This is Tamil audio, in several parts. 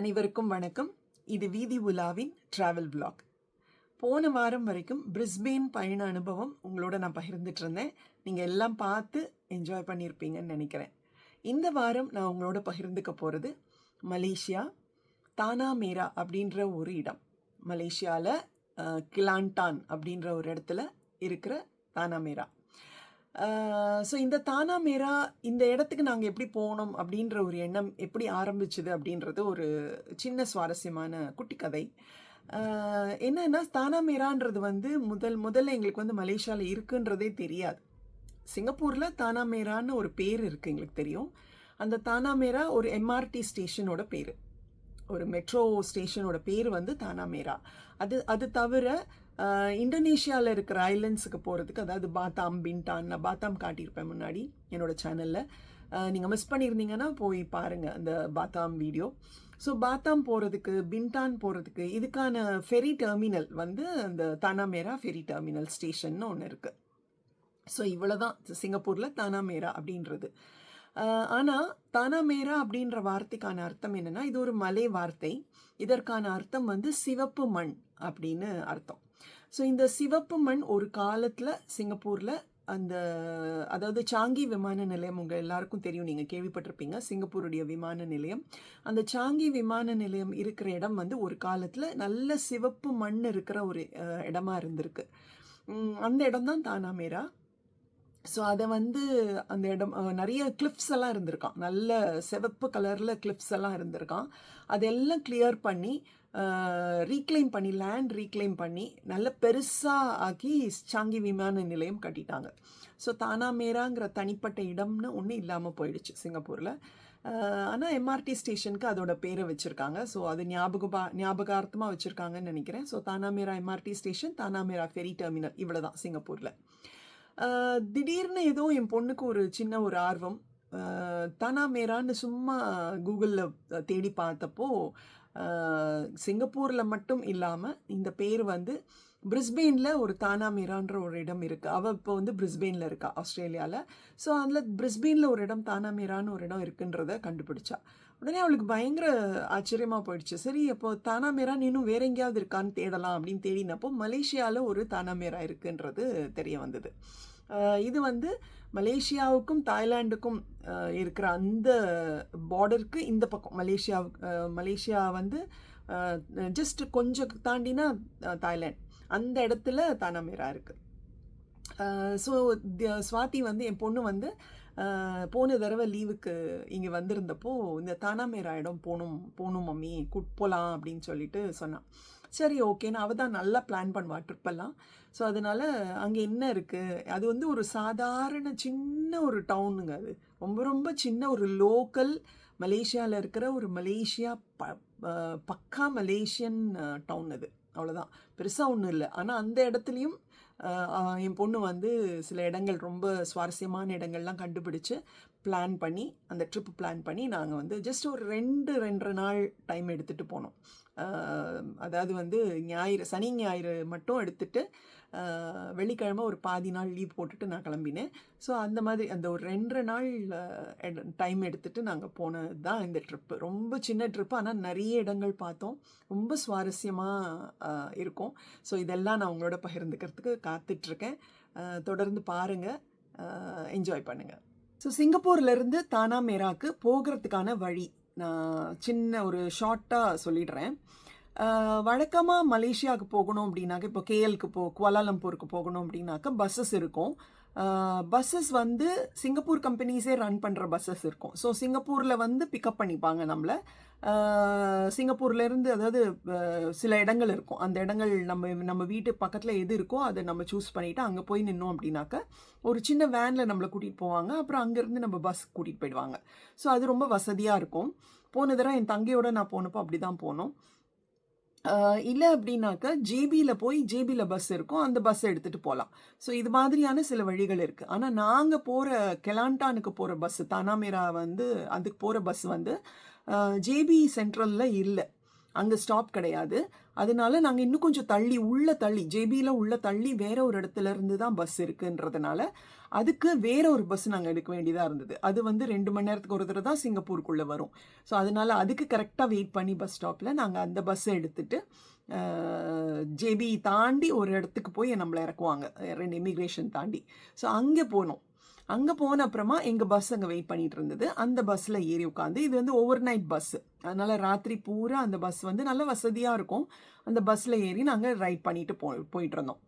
அனைவருக்கும் வணக்கம். இது வீதி உலாவின் டிராவல் vlog. போன வாரம் வரைக்கும் பிரிஸ்பேன் பயண அனுபவம் உங்களோட நான் பகிர்ந்துட்டு இருந்தேன். நீங்கள் எல்லாம் பார்த்து என்ஜாய் பண்ணியிருப்பீங்கன்னு நினைக்கிறேன். இந்த வாரம் நான் உங்களோட பகிர்ந்துக்க போகிறது மலேசியா தானா மேரா அப்படின்ற ஒரு இடம். மலேசியாவில் கிளான்டான் அப்படின்ற ஒரு இடத்துல இருக்கிற தானா மேரா. ஸோ இந்த தானா மேரா இந்த இடத்துக்கு நாங்கள் எப்படி போனோம் அப்படின்ற ஒரு எண்ணம் எப்படி ஆரம்பிச்சுது அப்படின்றது ஒரு சின்ன சுவாரஸ்யமான குட்டி கதை. என்னன்னா தானா மேரான்றது முதல்ல எங்களுக்கு மலேசியாவில் இருக்குன்றதே தெரியாது. சிங்கப்பூரில் தானா மேரான்னு ஒரு பேர் இருக்குது, எங்களுக்கு தெரியும். அந்த தானா மேரா ஒரு எம்ஆர்டி ஸ்டேஷனோட பேர், ஒரு மெட்ரோ ஸ்டேஷனோட பேர் தானா மேரா. அது தவிர இந்தோனேஷியாவில் இருக்கிற ஐலண்ட்ஸுக்கு போகிறதுக்கு, அதாவது பாத்தாம், பின்டான், நான் பாத்தாம் காட்டியிருப்பேன் முன்னாடி என்னோடய சேனலில். நீங்கள் மிஸ் பண்ணியிருந்தீங்கன்னா போய் பாருங்கள் அந்த பாத்தாம் வீடியோ. ஸோ பாத்தாம் போகிறதுக்கு, பின்டான் போகிறதுக்கு இதுக்கான ஃபெரி டெர்மினல் அந்த தானா மேரா ஃபெரி டெர்மினல் ஸ்டேஷன்னு ஒன்று இருக்குது. ஸோ இவ்வளோ தான் சிங்கப்பூரில் தானா மேரா அப்படின்றது. ஆனால் தானா மேரா அப்படின்ற வார்த்தைக்கான அர்த்தம் என்னென்னா, இது ஒரு மலை வார்த்தை. இதற்கான அர்த்தம் சிவப்பு மண் அப்படின்னு அர்த்தம். ஸோ இந்த சிவப்பு மண் ஒரு காலத்தில் சிங்கப்பூரில் அதாவது சாங்கி விமான நிலையம், உங்கள் எல்லாருக்கும் தெரியும், நீங்கள் கேள்விப்பட்டிருப்பீங்க, சிங்கப்பூருடைய விமான நிலையம். அந்த சாங்கி விமான நிலையம் இருக்கிற இடம் ஒரு காலத்தில் நல்ல சிவப்பு மண் இருக்கிற ஒரு இடமா இருந்திருக்கு. அந்த இடம் தான் தானா மேரா. ஸோ அதை அந்த இடம் நிறைய கிளிப்ஸ் எல்லாம் இருந்திருக்கான், நல்ல சிவப்பு கலரில் கிளிப்ஸ் எல்லாம் இருந்திருக்கான். அதெல்லாம் கிளியர் பண்ணி லேண்ட் ரீக்ளைம் பண்ணி நல்ல பெருசாக ஆக்கி சாங்கி விமான நிலையம் கட்டிட்டாங்க. ஸோ தானா மேராங்கிற தனிப்பட்ட இடம்னு ஒன்றும் இல்லாமல் போயிடுச்சு சிங்கப்பூரில். ஆனால் எம்ஆர்டி ஸ்டேஷனுக்கு அதோட பேரை வச்சுருக்காங்க. ஸோ அது ஞாபகார்த்தமாக வச்சுருக்காங்கன்னு நினைக்கிறேன். ஸோ தானா மேரா எம்ஆர்டி ஸ்டேஷன், தானா மேரா ஃபெரி டெர்மினல், இவ்வளோ தான் சிங்கப்பூரில். திடீர்னு ஏதோ என் பொண்ணுக்கு ஒரு சின்ன ஒரு ஆர்வம். தானா மேரான்னு சும்மா கூகுளில் தேடி பார்த்தப்போ சிங்கப்பூரில் மட்டும் இல்லாமல் இந்த பேர் பிரிஸ்பேனில் ஒரு தானா மேரான்ற ஒரு இடம் இருக்குது. அவள் இப்போ பிரிஸ்பேனில் இருக்கா, ஆஸ்திரேலியாவில். ஸோ அதில் பிரிஸ்பேனில் ஒரு இடம், தானா மேரான்னு ஒரு இடம் இருக்குன்றத கண்டுபிடிச்சா. உடனே அவளுக்கு பயங்கர ஆச்சரியமாக போயிடுச்சு. சரி, அப்போ தானா மேரான்னு இன்னும் வேற எங்கேயாவது இருக்கான்னு தேடலாம் அப்படின்னு தேடினப்போ மலேசியாவில் ஒரு தானா மேரா இருக்குன்றது தெரிய வந்தது. இது மலேசியாவுக்கும் தாய்லாண்டுக்கும் இருக்கிற அந்த பார்டருக்கு இந்த பக்கம் மலேசியா ஜஸ்ட் கொஞ்சம் தாண்டினா தாய்லாந்து, அந்த இடத்துல தானா மேரா இருக்குது. ஸோ ஸ்வாதி என் பொண்ணு போன தடவை லீவுக்கு இங்கே வந்திருந்தப்போ இந்த தானா மேரா இடம் போகணும் மம்மி, போகலாம் அப்படின்னு சொல்லிட்டு சொன்னான். சரி, ஓகேன்னு அவள் தான் நல்லா பிளான் பண்ணுவா ட்ரிப்பெல்லாம். ஸோ அதனால் அங்கே என்ன இருக்குது, அது ஒரு சாதாரண சின்ன ஒரு டவுனுங்க. அது ரொம்ப ரொம்ப சின்ன ஒரு லோக்கல் மலேசியாவில் இருக்கிற ஒரு பக்கா மலேசியன் டவுன் அது. அவ்வளோதான், பெருசாக ஒன்றும் இல்லை. ஆனால் அந்த இடத்துலையும் என் பொண்ணு சில இடங்கள், ரொம்ப சுவாரஸ்யமான இடங்கள்லாம் கண்டுபிடிச்சு பிளான் பண்ணி, அந்த ட்ரிப்பு பிளான் பண்ணி நாங்கள் ஜஸ்ட் ஒரு 2-2.5 நாள் டைம் எடுத்துகிட்டு போனோம். அதாவது சனி ஞாயிறு மட்டும் எடுத்துகிட்டு வெள்ளிக்கிழமை ஒரு பாதி நாள் லீவ் போட்டுட்டு நான் கிளம்பினேன். ஸோ அந்த மாதிரி அந்த ஒரு 2 நாள் டைம் எடுத்துகிட்டு நாங்கள் போனது தான் இந்த ட்ரிப்பு. ரொம்ப சின்ன ட்ரிப்பு, ஆனால் நிறைய இடங்கள் பார்த்தோம். ரொம்ப சுவாரஸ்யமாக இருக்கும். ஸோ இதெல்லாம் நான் உங்களோட பகிர்ந்துக்கிறதுக்கு காத்துட்ருக்கேன். தொடர்ந்து பாருங்கள், என்ஜாய் பண்ணுங்கள். ஸோ சிங்கப்பூர்லேருந்து தானா மேராக்கு போகிறதுக்கான வழி நான் சின்ன ஒரு ஷார்ட்டாக சொல்லிடுறேன். வழக்கமாக மலேசியாவுக்கு போகணும் அப்படின்னாக்க, இப்போ கேஎலுக்கு குவாலாலம்பூருக்கு போகணும் அப்படின்னாக்கா பஸ்ஸஸ் இருக்கும். பஸ்ஸஸ் சிங்கப்பூர் கம்பெனிஸே ரன் பண்ணுற பஸ்ஸஸ் இருக்கும். ஸோ சிங்கப்பூரில் பிக்கப் பண்ணிப்பாங்க நம்மளை. சிங்கப்பூர்லேருந்து, அதாவது சில இடங்கள் இருக்கும், அந்த இடங்கள் நம்ம வீட்டு பக்கத்தில் எது இருக்கோ அதை நம்ம சூஸ் பண்ணிவிட்டு அங்கே போய் நின்னோம் அப்படின்னாக்கா ஒரு சின்ன வேனில் நம்மளை கூட்டிகிட்டு போவாங்க. அப்புறம் அங்கேருந்து நம்ம பஸ் கூட்டிகிட்டு போயிடுவாங்க. ஸோ அது ரொம்ப வசதியாக இருக்கும். போன தடவை என் தங்கையோட நான் போனப்போ அப்படி தான் போனோம். இல்லை அப்படின்னாக்கா ஜேபியில் பஸ் இருக்கும், அந்த பஸ்ஸை எடுத்துகிட்டு போகலாம். ஸோ இது மாதிரியான சில வழிகள் இருக்குது. ஆனால் நாங்கள் போகிற கெலான்டானுக்கு போகிற பஸ்ஸு, தானா மேரா அதுக்கு போகிற பஸ் ஜேபி சென்ட்ரலில் இல்லை. அங்கே ஸ்டாப் கிடையாது. அதனால நாங்கள் இன்னும் கொஞ்சம் தள்ளி ஜேபியில் உள்ள தள்ளி வேற ஒரு இடத்துல இருந்து தான் பஸ் இருக்குன்றதுனால அதுக்கு வேற ஒரு பஸ் நாங்கள் எடுக்க வேண்டியதாக இருந்தது. அது வந்து 2 மணி நேரத்துக்கு ஒரு தடவை தான் சிங்கப்பூருக்குள்ளே வரும். ஸோ அதனால அதுக்கு கரெக்டாக வெயிட் பண்ணி பஸ் ஸ்டாப்பில் நாங்கள் அந்த பஸ்ஸை எடுத்துட்டு ஜேபி தாண்டி ஒரு இடத்துக்கு போய் நம்மளை இறக்குவாங்க, 2 இமிக்ரேஷன் தாண்டி. ஸோ அங்கே போனோம். அங்கே போன அப்புறமா எங்கள் பஸ் அங்கே வெயிட் பண்ணிட்டு இருந்தது. அந்த பஸ்ஸில் ஏறி உட்காந்து, இது வந்து ஓவர் நைட் பஸ்ஸு, அதனால் ராத்திரி பூரா அந்த பஸ் வந்து நல்ல வசதியாக இருக்கும். அந்த பஸ்ஸில் ஏறி நாங்கள் ரைட் பண்ணிட்டு போயிட்டு இருந்தோம்.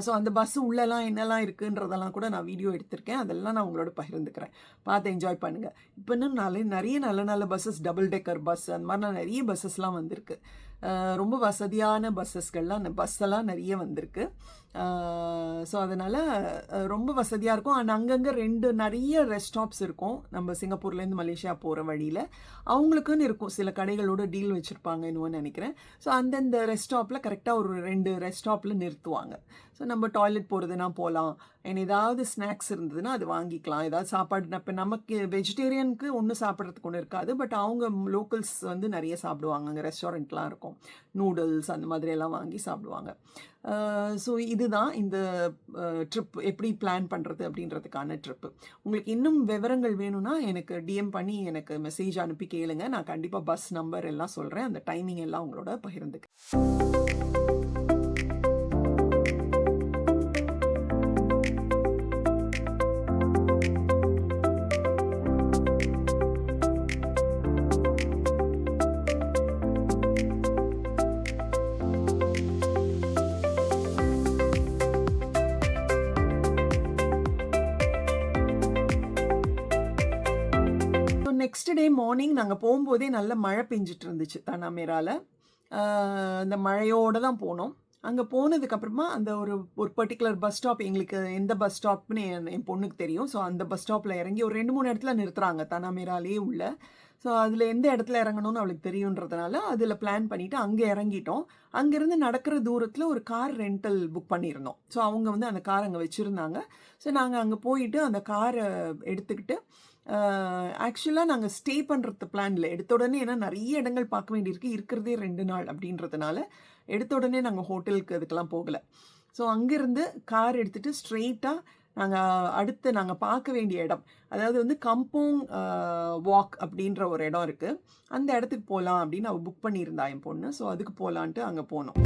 ஸோ அந்த பஸ்ஸு உள்ளெல்லாம் என்னெல்லாம் இருக்குன்றதெல்லாம் கூட நான் வீடியோ எடுத்திருக்கேன். அதெல்லாம் நான் உங்களோட பகிர்ந்துக்கிறேன், பார்த்து என்ஜாய் பண்ணுங்கள். இப்போ இன்னும் நிறைய நல்ல பஸ்ஸஸ், டபுள் டெக்கர் பஸ், அந்த மாதிரிலாம் நிறைய பஸ்ஸஸ்லாம் வந்திருக்கு. ரொம்ப வசதியான பஸ்ஸெல்லாம் நிறைய வந்திருக்கு. ஸோ அதனால் ரொம்ப வசதியாக இருக்கும். அண்ட் அங்கங்கே நிறைய ரெஸ்ட் ஸ்டாப்ஸ் இருக்கும். நம்ம சிங்கப்பூர்லேருந்து மலேசியா போகிற வழியில் அவங்களுக்குன்னு இருக்கும், சில கடைகளோட டீல் வச்சுருப்பாங்க இன்னும் நினைக்கிறேன். ஸோ அந்தந்த ரெஸ்ட் ஸ்டாப்பில் கரெக்டாக ஒரு 2 ரெஸ்ட் ஸ்டாப்பில் நிறுத்துவாங்க. ஸோ நம்ம டாய்லெட் போகிறதுனா போகலாம், ஏதாவது ஸ்நாக்ஸ் இருந்ததுன்னா அது வாங்கிக்கலாம். ஏதாவது சாப்பாடு, இப்போ நமக்கு வெஜிடேரியனுக்கு ஒன்றும் சாப்பிட்றதுக்கு ஒன்றும் இருக்காது, பட் அவங்க லோக்கல்ஸ் வந்து நிறைய சாப்பிடுவாங்க. அங்கே ரெஸ்டாரண்ட்லாம் இருக்கும், நூடுல்ஸ் அந்த மாதிரியெல்லாம் வாங்கி சாப்பிடுவாங்க. ஸோ இதுதான் இந்த ட்ரிப் எப்படி பிளான் பண்ணுறது அப்படின்றதுக்கான ட்ரிப்பு. உங்களுக்கு இன்னும் விவரங்கள் வேணும்னா எனக்கு டிஎம் பண்ணி எனக்கு மெசேஜ் அனுப்பி கேளுங்க. நான் கண்டிப்பாக பஸ் நம்பர் எல்லாம் சொல்கிறேன், அந்த டைமிங் எல்லாம் உங்களோட பகிர்ந்துக்கு. நெக்ஸ்ட் டே மார்னிங் நாங்கள் போகும்போதே நல்ல மழை பெஞ்சிட்டு இருந்துச்சு தனாமேரால. அந்த மழையோடு தான் போனோம். அங்கே போனதுக்கப்புறமா அந்த ஒரு பர்டிகுலர் பஸ் ஸ்டாப், எங்களுக்கு எந்த பஸ் ஸ்டாப்னு என் பொண்ணுக்கு தெரியும். ஸோ அந்த பஸ் ஸ்டாப்பில் இறங்கி ஒரு 2-3 இடத்துல நிறுத்துறாங்க தனாமேராலே உள்ள. ஸோ அதில் எந்த இடத்துல இறங்கணும்னு அவளுக்கு தெரியுன்றதுனால அதில் பிளான் பண்ணிவிட்டு அங்கே இறங்கிட்டோம். அங்கேருந்து நடக்கிற தூரத்தில் ஒரு கார் ரெண்டல் புக் பண்ணியிருந்தோம். ஸோ அவங்க வந்து அந்த கார் அங்கே வச்சுருந்தாங்க. ஸோ நாங்கள் அங்கே போயிட்டு அந்த காரை எடுத்துக்கிட்டு, ஆக்சுவலாக நாங்கள் ஸ்டே பண்ணுறது பிளானில் எடுத்த உடனே, ஏன்னா நிறைய இடங்கள் பார்க்க வேண்டியிருக்கு, இருக்கிறதே 2 நாள் அப்படின்றதுனால எடுத்த உடனே நாங்கள் ஹோட்டலுக்கு அதுக்கெல்லாம் போகலை. ஸோ அங்கேருந்து கார் எடுத்துகிட்டு ஸ்ட்ரெயிட்டாக நாங்கள் பார்க்க வேண்டிய இடம், அதாவது வந்து கம்போங் வாக் அப்படின்ற ஒரு இடம் இருக்குது. அந்த இடத்துக்கு போகலாம் அப்படின்னு அவள் புக் பண்ணியிருந்தா என் பொண்ணு. ஸோ அதுக்கு போகலான்ட்டு அங்கே போனோம்.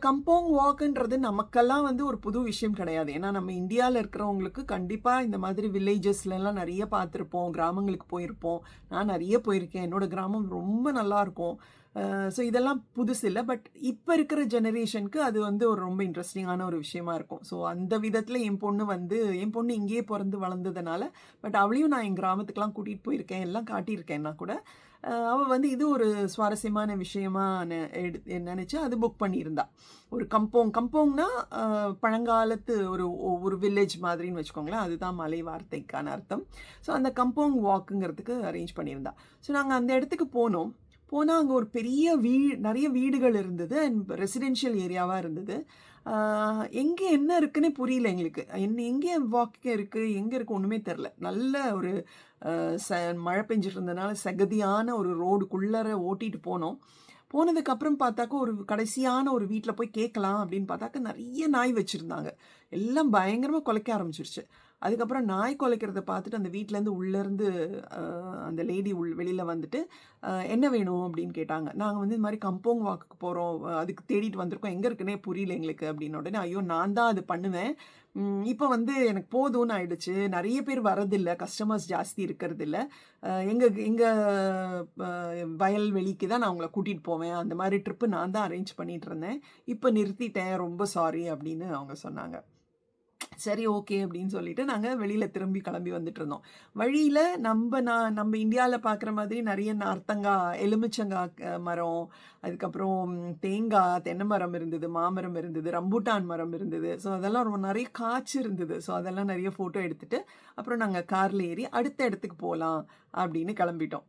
கம்போங் வாக்குன்றது நமக்கெல்லாம் வந்து ஒரு புது விஷயம் கிடையாது. ஏன்னா நம்ம இந்தியாவில் இருக்கிறவங்களுக்கு கண்டிப்பாக இந்த மாதிரி வில்லேஜஸ்லாம் நிறைய பார்த்துருப்போம், கிராமங்களுக்கு போயிருப்போம். நான் நிறைய போயிருக்கேன், என்னோடய கிராமம் ரொம்ப நல்லாயிருக்கும். ஸோ இதெல்லாம் புதுசு இல்லை. பட் இப்போ இருக்கிற ஜெனரேஷனுக்கு அது வந்து ஒரு ரொம்ப இன்ட்ரெஸ்டிங்கான ஒரு விஷயமா இருக்கும். ஸோ அந்த விதத்தில் என் பொண்ணு இங்கேயே பிறந்து வளர்ந்ததுனால, பட் அவளையும் நான் என் கிராமத்துக்கெலாம் கூட்டிகிட்டு போயிருக்கேன், எல்லாம் காட்டியிருக்கேன். நான் கூட அவள் வந்து இது ஒரு சுவாரஸ்யமான விஷயமா நினச்சி அது புக் பண்ணியிருந்தா. ஒரு கம்போங்னா பழங்காலத்து ஒரு வில்லேஜ் மாதிரின்னு வச்சுக்கோங்களேன், அதுதான் மலை வார்த்தைக்கான அர்த்தம். ஸோ அந்த கம்போங் வாக்குங்கிறதுக்கு அரேஞ்ச் பண்ணியிருந்தா. ஸோ நாங்கள் அந்த இடத்துக்கு போனால் அங்கே ஒரு பெரிய நிறைய வீடுகள் இருந்தது அண்ட் ரெசிடென்ஷியல் ஏரியாவாக இருந்தது. எங்கே என்ன இருக்குன்னே புரியல எங்களுக்கு. எங்கே வாக்கு இருக்குது, எங்கே இருக்குது ஒன்றுமே தெரில. நல்ல ஒரு மழை பெஞ்சிட்டு இருந்ததுனால சகதியான ஒரு ரோடுக்குள்ளே ஓட்டிகிட்டு போனோம். போனதுக்கப்புறம் பார்த்தாக்க ஒரு கடைசியான ஒரு வீட்டில் போய் கேட்கலாம் அப்படின்னு பார்த்தாக்க நிறைய நாய் வச்சுருந்தாங்க. எல்லாம் பயங்கரமாக குலைக்க ஆரம்பிச்சிருச்சு. அதுக்கப்புறம் நாய் குலைக்கிறத பார்த்துட்டு அந்த வீட்டிலேருந்து உள்ளேருந்து அந்த லேடி வெளியில் வந்துட்டு என்ன வேணும் அப்படின்னு கேட்டாங்க. நாங்கள் வந்து இந்த மாதிரி கம்போங் வாக்குக்கு போகிறோம், அதுக்கு தேடிட்டு வந்திருக்கோம், எங்கே இருக்குன்னே புரியல எங்களுக்கு அப்படின்னு. உடனே ஐயோ நான் தான் அது பண்ணுவேன், இப்போ வந்து எனக்கு போதும்னு ஆயிடுச்சு, நிறைய பேர் வரதில்லை, கஸ்டமர்ஸ் ஜாஸ்தி இருக்கிறதில்ல, எங்கள் வயல்வெளிக்கு தான் நான் உங்களை கூட்டிகிட்டு போவேன், அந்த மாதிரி ட்ரிப்பு நான் தான் அரேஞ்ச் பண்ணிகிட்டு இருந்தேன், இப்போ நிறுத்திட்டேன், ரொம்ப சாரி அப்படின்னு அவங்க சொன்னாங்க. சரி ஓகே அப்படின்னு சொல்லிட்டு நாங்கள் வெளியில் திரும்பி கிளம்பி வந்துட்டு இருந்தோம். வழியில் நம்ம இந்தியாவில் பார்க்குற மாதிரி நிறைய நார்த்தங்காய், எலுமிச்சங்காய் மரம், அதுக்கப்புறம் தேங்காய், தென்னை மரம் இருந்தது, மாமரம் இருந்தது, ரம்பூட்டான் மரம் இருந்தது. ஸோ அதெல்லாம் ரொம்ப நிறைய காய்ச்சி இருந்தது. ஸோ அதெல்லாம் நிறைய ஃபோட்டோ எடுத்துகிட்டு அப்புறம் நாங்கள் காரில் ஏறி அடுத்த இடத்துக்கு போகலாம் அப்படின்னு கிளம்பிட்டோம்.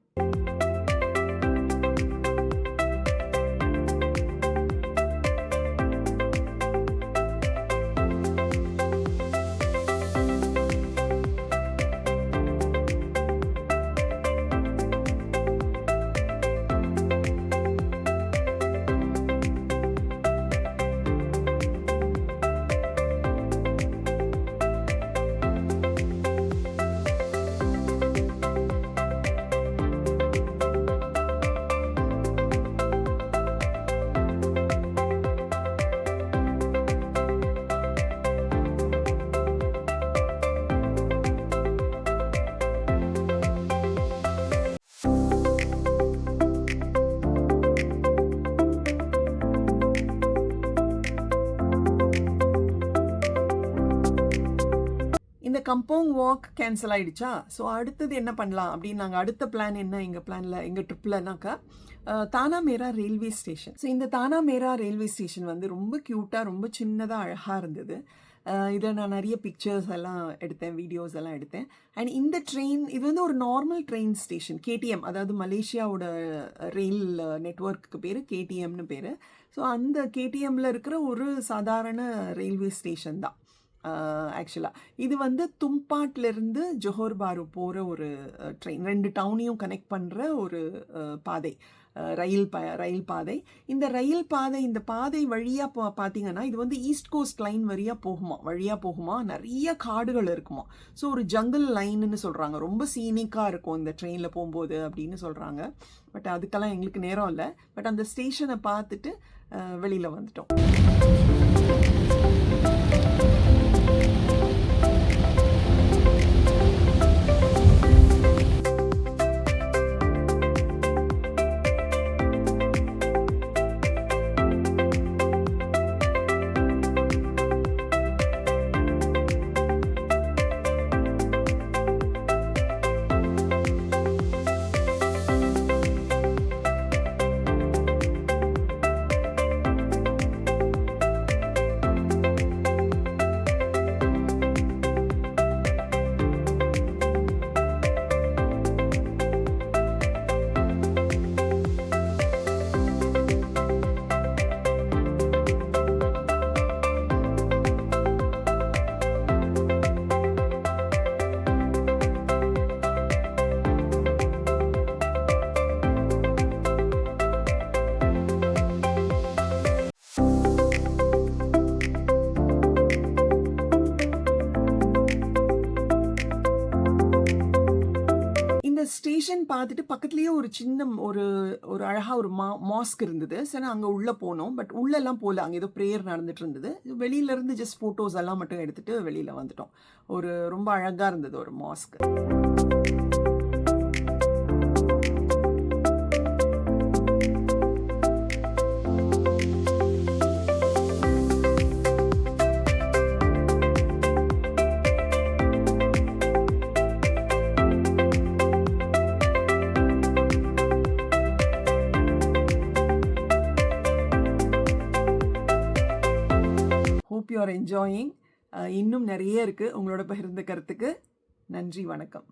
இந்த கம்போங் வாக் கேன்சல் ஆகிடுச்சா, ஸோ அடுத்தது என்ன பண்ணலாம் அப்படின்னு நாங்கள் அடுத்த பிளான் என்ன எங்கள் ட்ரிப்லனாக்கா தானா மேரா ரயில்வே ஸ்டேஷன். ஸோ இந்த தானா மேரா ரயில்வே ஸ்டேஷன் வந்து ரொம்ப க்யூட்டாக, ரொம்ப சின்னதாக, அழகாக இருந்தது. இதில் நான் நிறைய பிக்சர்ஸ் எல்லாம் எடுத்தேன், வீடியோஸ் எல்லாம் எடுத்தேன். அண்ட் இந்த ட்ரெயின் இது வந்து ஒரு நார்மல் ட்ரெயின் ஸ்டேஷன், கேடிஎம், அதாவது மலேசியாவோட ரயில் நெட்வொர்க்கு பேர் கேடிஎம்னு பேர். ஸோ அந்த கேடிஎம்மில் இருக்கிற ஒரு சாதாரண ரயில்வே ஸ்டேஷன் தான் ஆக்சுவலாக. இது வந்து தும்பாட்லேருந்து ஜொஹோர் பாரு போகிற ஒரு ட்ரெயின், 2 டவுனையும் கனெக்ட் பண்ணுற ஒரு பாதை, ரயில் பாதை. இந்த பாதை வழியாக பார்த்தீங்கன்னா இது வந்து ஈஸ்ட் கோஸ்ட் லைன் வழியாக போகுமா, நிறைய காடுகள் இருக்குமா. ஸோ ஒரு ஜங்கிள் லைன்னு சொல்கிறாங்க, ரொம்ப சீனிக்காக இருக்கும் இந்த ட்ரெயினில் போகும்போது அப்படின்னு சொல்கிறாங்க. பட் அதுக்கெல்லாம் எங்களுக்கு நேரம் இல்லை. பட் அந்த ஸ்டேஷனை பார்த்துட்டு வெளியில் வந்துட்டோம். ஸ்டேஷன் பார்த்துட்டு பக்கத்துலேயே ஒரு சின்ன ஒரு அழகாக ஒரு மாஸ்க் இருந்தது. சரி அங்கே உள்ளே போனோம். பட் உள்ளெல்லாம் போகல, அங்கே ஏதோ ப்ரேயர் நடந்துட்டு இருந்தது. வெளியிலேருந்து ஜஸ்ட் ஃபோட்டோஸ் எல்லாம் மட்டும் எடுத்துகிட்டு வெளியில் வந்துட்டோம். ரொம்ப அழகாக இருந்தது ஒரு mask. hope you are enjoying. இன்னும் நிறைய இருக்குது உங்களோட பகிர்ந்துக்கிறதுக்கு. நன்றி, வணக்கம்.